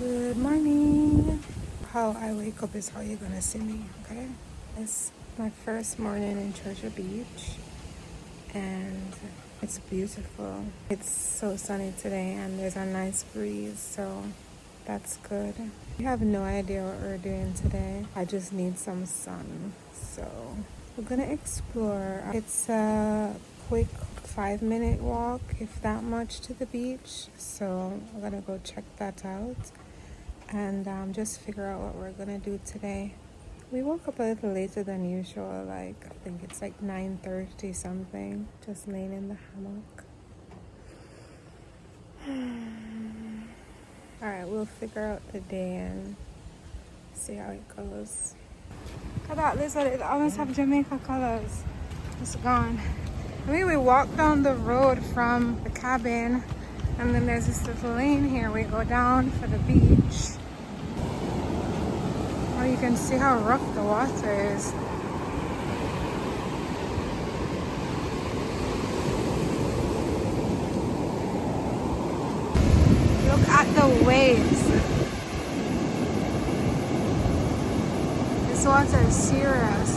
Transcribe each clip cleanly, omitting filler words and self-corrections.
Good morning. How I wake up is how you're gonna see me, okay? It's my first morning in Treasure Beach and it's beautiful. It's so sunny today and there's a nice breeze, so that's good. We have no idea what we're doing today. I just need some sun. So we're gonna explore. It's a quick 5-minute walk, if that much, to the beach. So we're gonna go check that out and just figure out what we're gonna do today. We woke up a little later than usual, I think it's like 9:30 something, just laying in the hammock. Alright, we'll figure out the day and see how it goes. Look at that lizard, it almost have Jamaica colors. It's gone. I mean, we walk down the road from the cabin and then there's this little lane here. We go down for the beach. Oh, you can see how rough the water is. Look at the waves. This water is serious.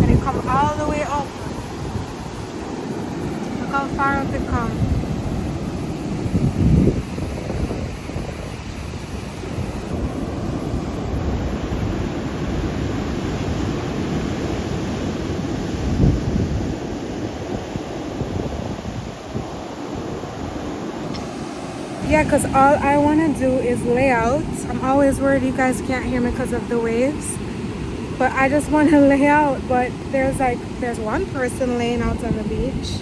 And it comes all the way up. Look how far up it comes. Yeah, because all I want to do is lay out. I'm always worried you guys can't hear me because of the waves. But I just want to lay out. But there's one person laying out on the beach.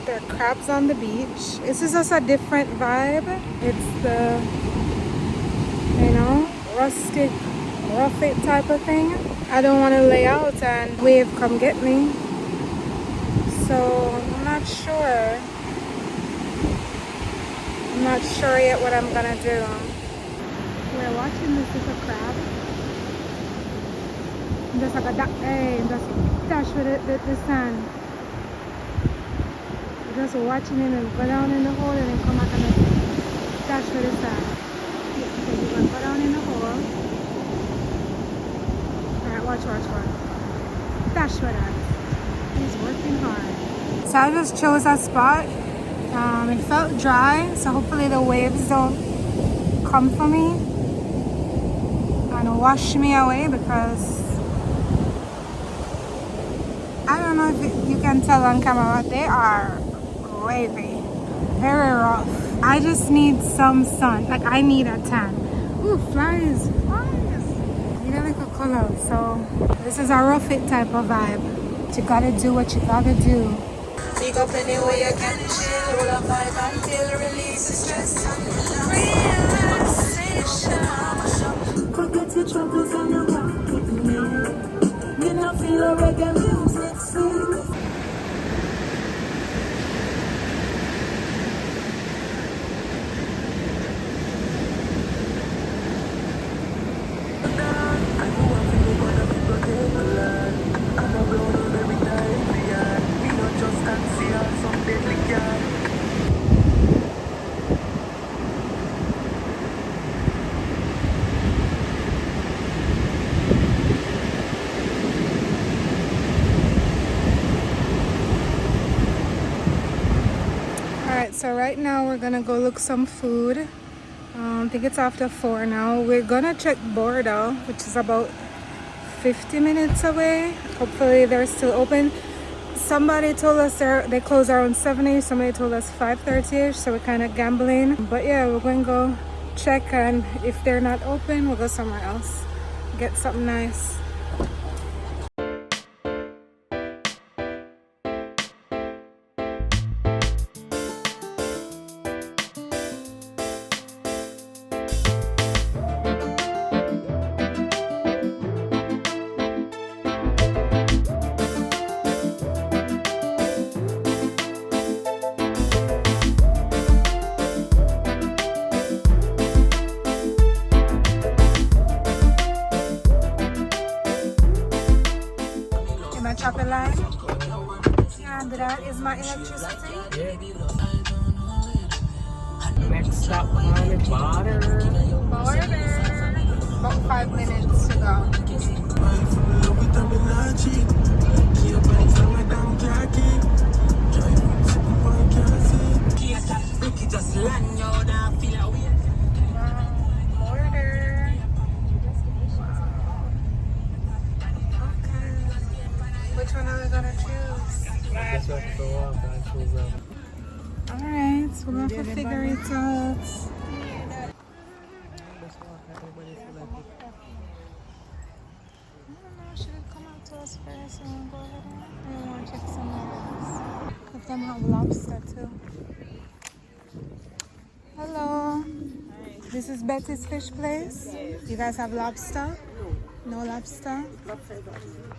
There are crabs on the beach. This is just a different vibe. It's the, rustic, rough it type of thing. I don't want to lay out and wave come get me. So I'm not sure. I'm not sure yet what I'm gonna do. We're watching this little crab. Just like a duck, just dash with the sand. We're just watching him and go down in the hole and then come back and dash with the sand. Okay, you're gonna go down in the hole. Alright, watch. Dash with us. He's working hard. So I just chose a spot. It felt dry, so hopefully the waves don't come for me and wash me away, because I don't know if you can tell on camera, but they are wavy, very rough. I just need some sun, I need a tan. Ooh, flies. You gotta make a color. So this is a rough it type of vibe. But you gotta do what you gotta do. Pick up any way you can chill, roll a vibe until release the stress and relaxation. Forget your troubles and you rock with me. You not feel a reggae music sweet. So right now we're gonna go look some food. I think it's after 4 now. We're gonna check Bordeaux, which is about 50 minutes away. Hopefully they're still open. Somebody told us they close around 7ish. Somebody told us 5:30ish, so we're kind of gambling. But yeah, we're going to go check, and if they're not open, we'll go somewhere else, get something nice. Chop a line. that is my electricity. Next stop on the border. About 5 minutes to go. Border. Okay. Which one are we gonna choose? Alright, so we're gonna figure it out. Should it come out to us first and we'll go over there? I want to check somewhere else. If them have lobster too. Hello. This is Betty's Fish Place. You guys have lobster? No lobster?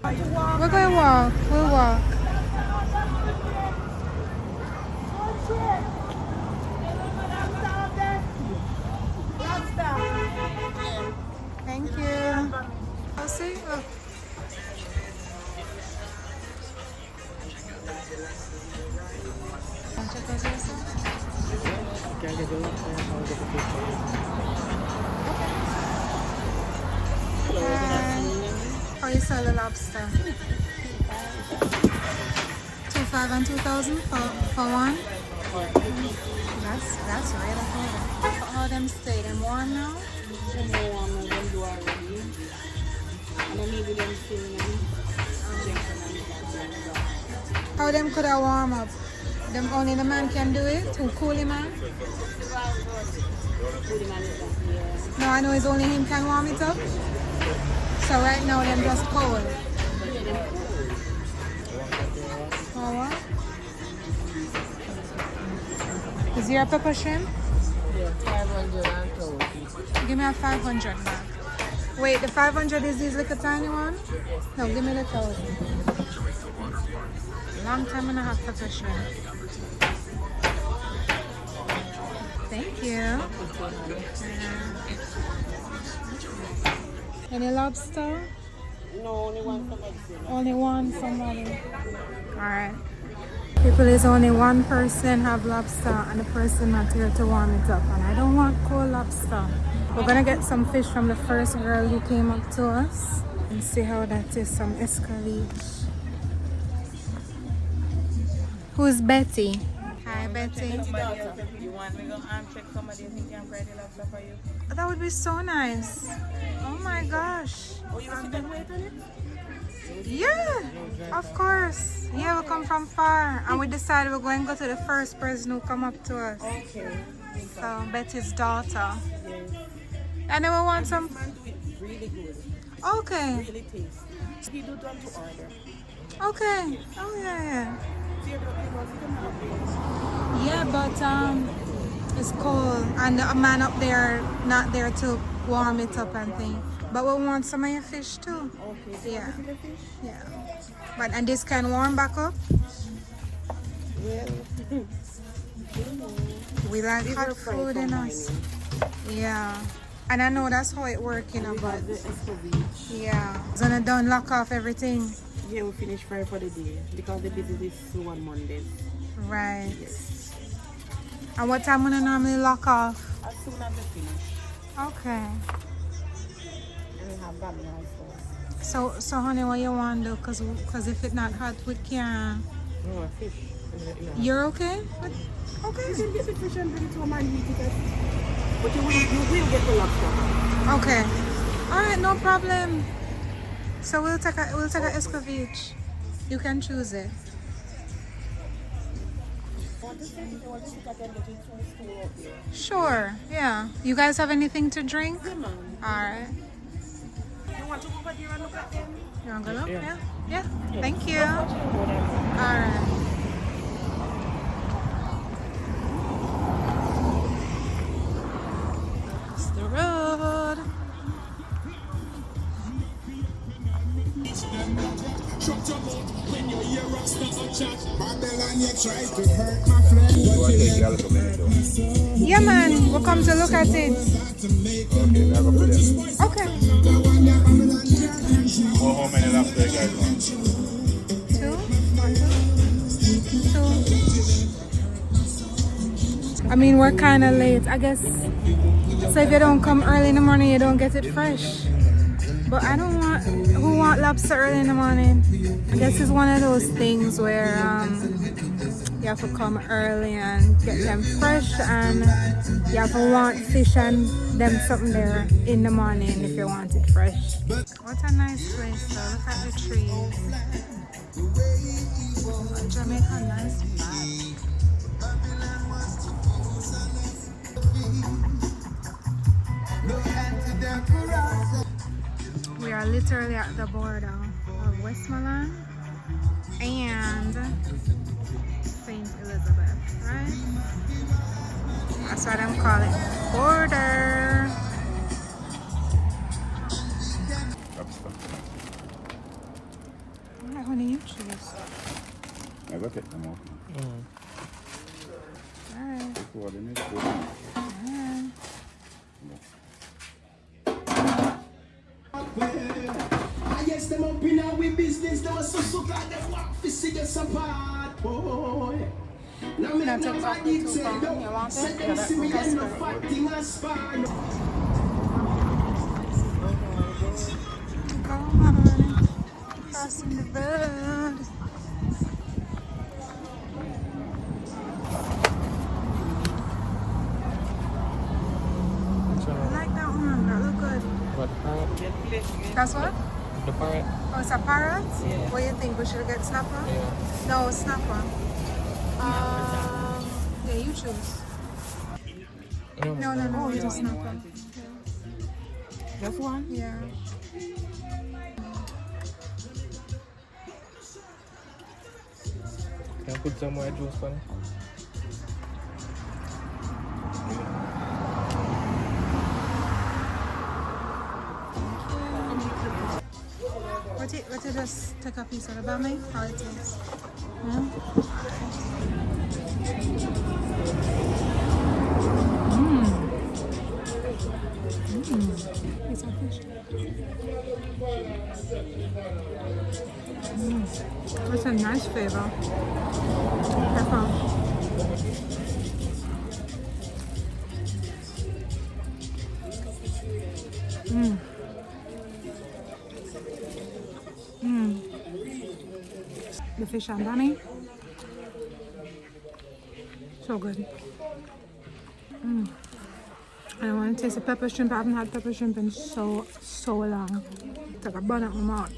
We're going to walk. We'll walk. Thank you. I'll see. Oh. Check out yourself. How you sell the lobster? 2,500 and 2,000 for one. That's really good. How them stay? Them warm now? How them could I warm up? Them only the man can do it? Who coolie man? No, I know it's only him can warm it up. So right now them just cold. Oh what? Is there a pepper shrimp? Yeah, 500 and 2. Give me a 500 back. Wait, the 500 is these little tiny one? No, give me the 1,000. Long time and a half pepper shrimp. Thank you. Any lobster? No, only one somebody. Only one somebody. Alright. People, is only one person have lobster and the person not here to warm it up. And I don't want cold lobster. We're gonna get some fish from the first girl who came up to us. And see how that is, some escalate. Who's Betty? Hi, Betty. You want me to go and check somebody who can fry the lobster for you? That would be so nice. Oh my gosh. Oh, you want to wait on it? Yeah, of course. Yeah, we come from far. And we decided we're going to go to the first person who come up to us. Okay. So, Betty's daughter. Yes. And then we want some... Really good. Okay. Really tasty. We do them to order. Okay. Oh, yeah. Yeah, but it's cold. And the man up there not there to warm it up and things. But we want some of your fish too. Okay. Yeah. Yeah. But and this can warm back up? Well, We like hot food in us. Yeah. And I know that's how it works, you know, but yeah. It's gonna done lock off everything. yeah, we finish fry for the day because the business is on Mondays. Right. Yes. And what time when I normally lock off? As soon as we finish, Okay. and we have bananas for. So honey, what you want to do? Cause if it's not hot, we can't. No, fish. You're okay? Okay. You can get the fish and bring it to a man and eat it. But you will get the lobster. Okay. All right, no problem. So we'll take a escovitch. You can choose it. Sure. Yeah. You guys have anything to drink? Yeah, man. All right. You want to go over there and look at them? You want to go look? Yeah. Yeah. Thank you. All right. It's the road. Yeah, man. We'll come to look at it. Okay. How many lobster you guys want? 2? 1, 2? I mean, we're kind of late, I guess. So if you don't come early in the morning, you don't get it fresh. But I don't want, who want lobster early in the morning? I guess it's one of those things where you have to come early and get them fresh, and you have to want fish and them something there in the morning if you want it fresh. What a nice place though, look at the trees. Jamaica, nice vibe. We are literally at the border of Westmoreland and St Elizabeth, right? That's what I'm calling border. Alright, honey, you choose. I got it. I'm off. Alright. Alright. I guess them up in our business, them are so glad they want to see us apart, boy. Now me That's not a nobody chocolate say too, no. you want Say it? them see me and no fighting a spar. Go on, crossing the road. I like that one, that look good. What, parrot? That's what? The parrot? Oh, it's a parrot? Yeah. What do you think? We should get snapper? Yeah. No, snapper. Yeah, you choose. No, just snapper. Just one? Yeah. Can I put some more juice on it? What you just take a piece of the bami? How it is? Piece of fish. That's a nice flavor. Pepper. The fish and bami. So good. I want to taste the pepper shrimp. I haven't had pepper shrimp in so long. It's like a bun up my mouth.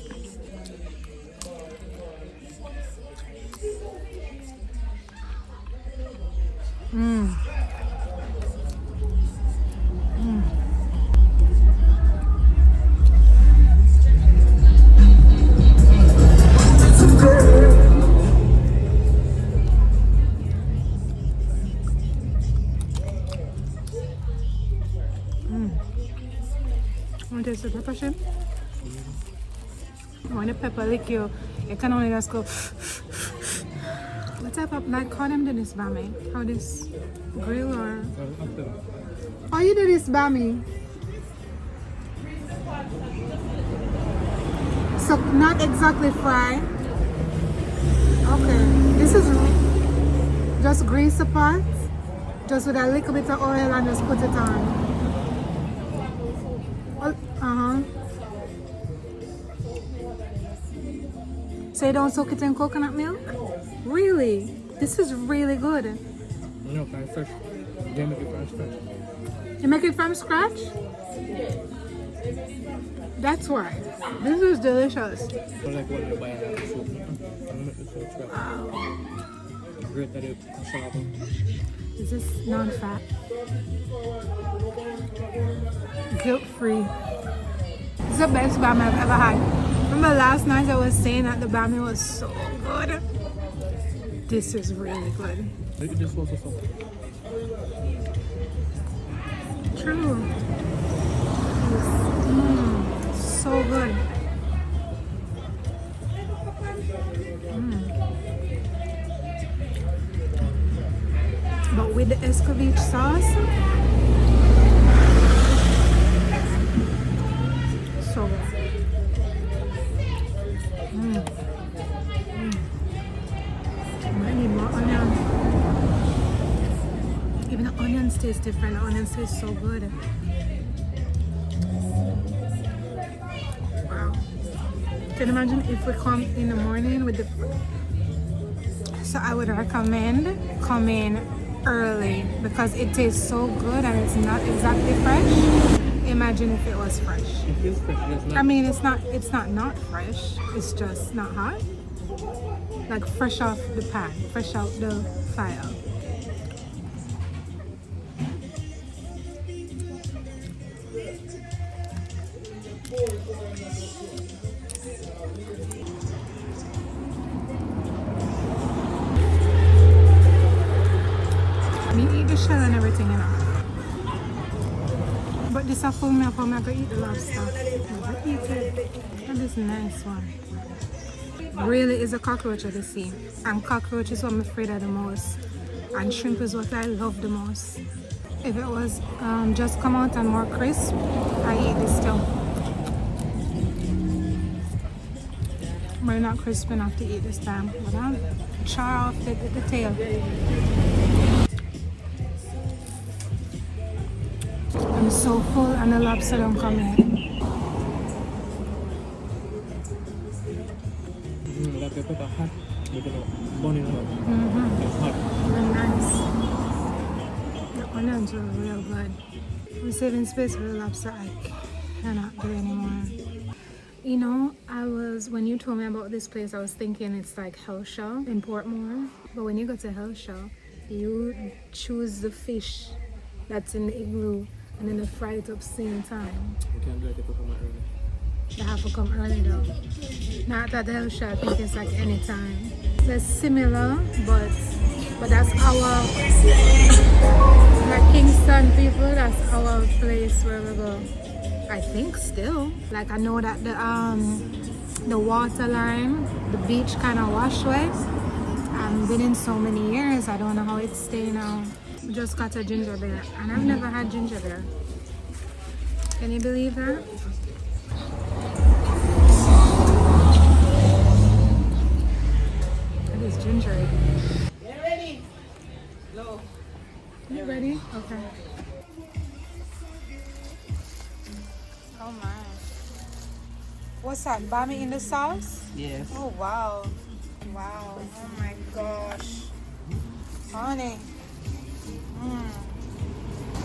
Want to taste the pepper shrimp? When the pepper lick you, you can only just go. What type of, like, how them do this bami? How this grill or? How you do this bami? So not exactly fry. Okay, this is just grease the pot, just with a little bit of oil and just put it on. So you don't soak it in coconut milk? Really? This is really good. No, from fresh. They make it from scratch. You make it from scratch? That's why. This is delicious. I like what you buy in the soup. I'm make the soup scratch. Great that it's cassava. Is this non-fat? Guilt-free. It's the best bami I've ever had. Remember last night I was saying that the bami was so good? This is really good. Look at this sauce or something. True. So good. But with the escovitch sauce, so good. I might need more onion. Even different. The onions taste so good. Wow. Can you imagine if we come in the morning with the... So I would recommend coming early because it tastes so good and it's not exactly fresh. Imagine if it was fresh. It feels fresh. It's not. I mean, it's not fresh. It's just not hot. Like fresh off the pan, fresh out the fire. I mean, eat the shell and everything, you know. But this a full me up, I'm gonna eat the lobster. I'll eat it. And this nice one. Really is a cockroach of the sea. And cockroach is what I'm afraid of the most. And shrimp is what I love the most. If it was just come out and more crisp, I eat this still. But not crisp enough to eat this time. But I'll char off the tail. I'm so full and the lobster don't come in. That pepper are hot. But you know, burning hot. It's hot. Really nice. The onions are real good. I'm saving space for the lobster. I cannot do anymore. You know, when you told me about this place, I was thinking it's like Hellshell in Portmore. But when you go to Hellshell, you choose the fish that's in the igloo and then they fry it up same time. You can't do it if you come out early. They have to come early though. Not at the Hellshell, I think it's like any time. They're similar, but that's our, like Kingston people, that's our place where we go. I think still. Like I know that the water line, the beach kind of wash away. I've been in so many years, I don't know how it's staying now. We just got a ginger beer and I've never had ginger beer. Can you believe that? It is ginger. You ready? No. You ready? Okay. Oh my. What's that? Bami in the sauce? Yes. Oh wow. Wow. Oh my gosh. Honey.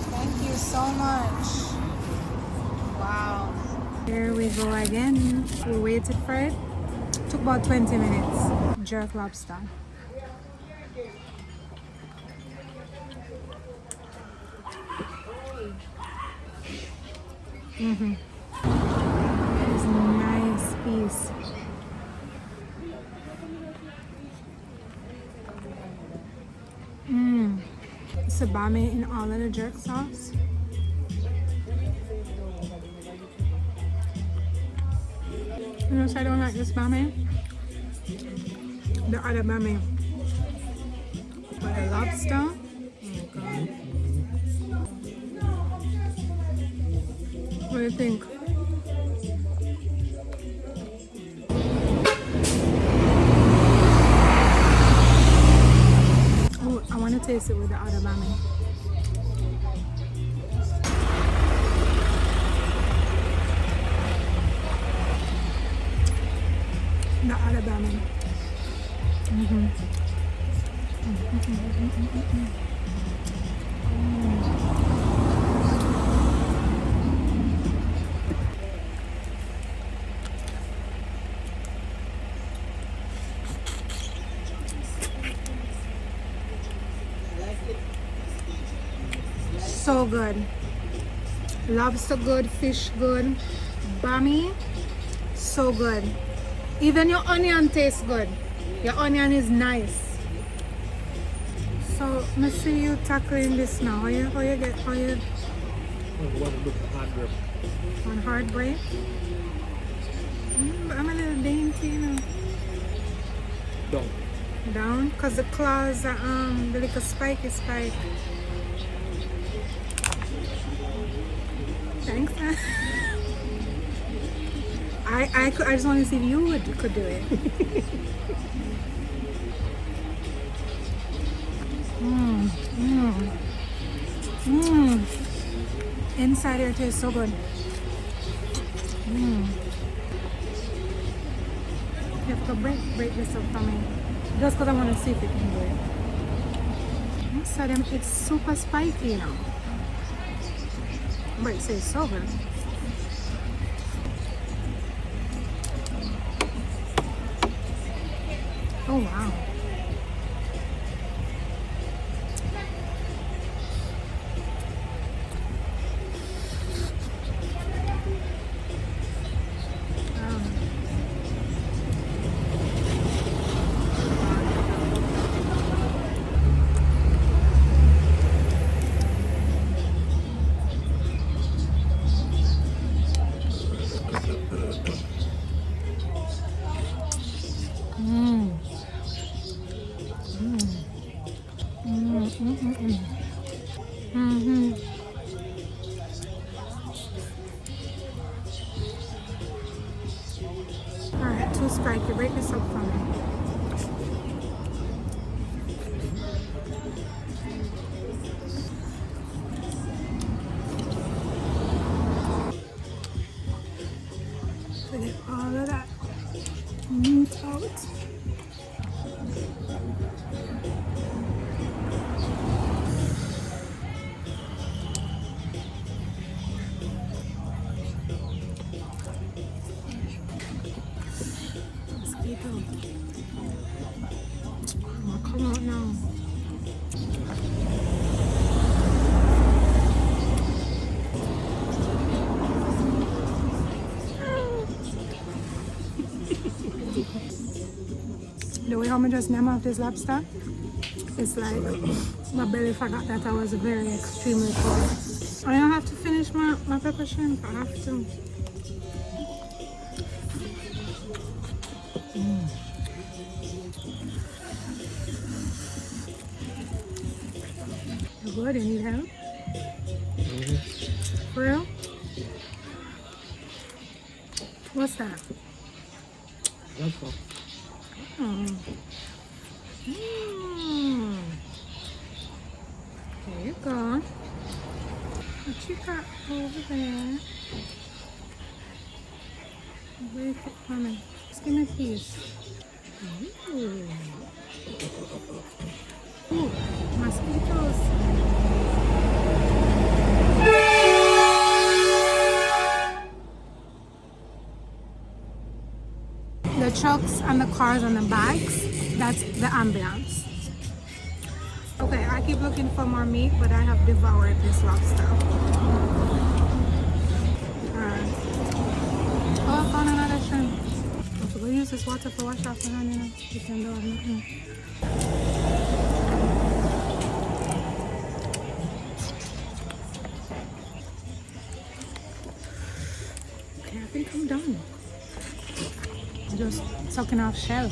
Thank you so much. Wow. Here we go again. We waited for it. Took about 20 minutes. Jerk lobster. It's a nice piece. It's a bami in all of the jerk sauce. You know, so I don't like this bami. The other bami. But the lobster. Oh god. What do you think? Oh, I want to taste it with the other bami. The other bami. So good. Lobster good, fish good, bami so good. Even your onion tastes good. Your onion is nice. So let's see you tackling this now. How you on hard break? I'm a little dainty, you know. Down? Because the claws are the little spiky spike. Thanks. I just want to see if you could do it. Mmm. Inside here tastes so good. Mmm. You have to break this up for me. Just because I want to see if you can do it. Inside them, it's super spiky, you know. But it tastes so good. Oh wow. Alright, too spiky. Break this up for me. To get all of that meat out. Mosquito. Oh, come out now. The way how I just name off this lobster, it's like my belly forgot that I was very extremely full. I don't have to finish my pepper shrimp. I have to. You good? You need help? For real? What's that? That's all. Mm. Mm. There you go. What you got over there? Break it for me. Just give me a piece. Ooh. Ooh, mosquitoes. The trucks and the cars and the bikes, that's the ambulance. Okay, I keep looking for more meat, but I have devoured this lobster. Alright. Oh, I found another shrimp. I'm going to use this water for wash off the hand, you know. You can do nothing. Okay, I think I'm done. Just sucking off shell.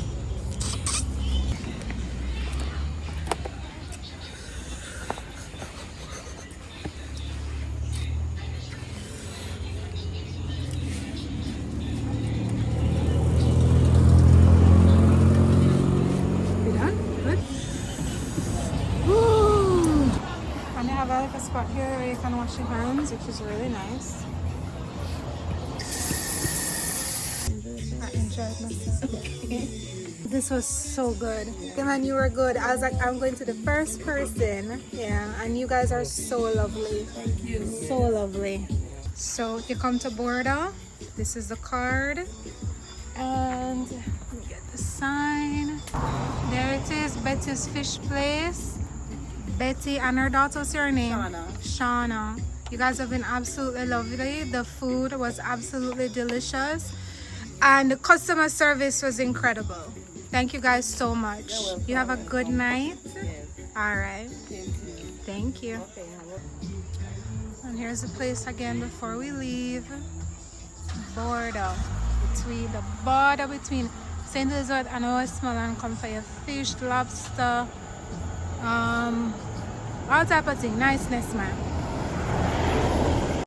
You done? Good? Woo! And they have a spot here where you can wash your hands, which is really nice. I enjoyed myself. This was so good. Man, you were good. I was like, I'm going to the first person. Yeah, and you guys are so lovely. Thank you. So lovely. So you come to Bordeaux. This is the card. And let me get the sign. There it is, Betty's Fish Place. Betty and her daughter, what's your name? Shauna. You guys have been absolutely lovely. The food was absolutely delicious. And the customer service was incredible. Thank you guys so much. You have a good night. Yes. All right. Thank you. Thank you. And here's the place again before we leave. Border. The border between St Elizabeth and Westmoreland. Come for your fish, lobster, all type of thing. Niceness, man.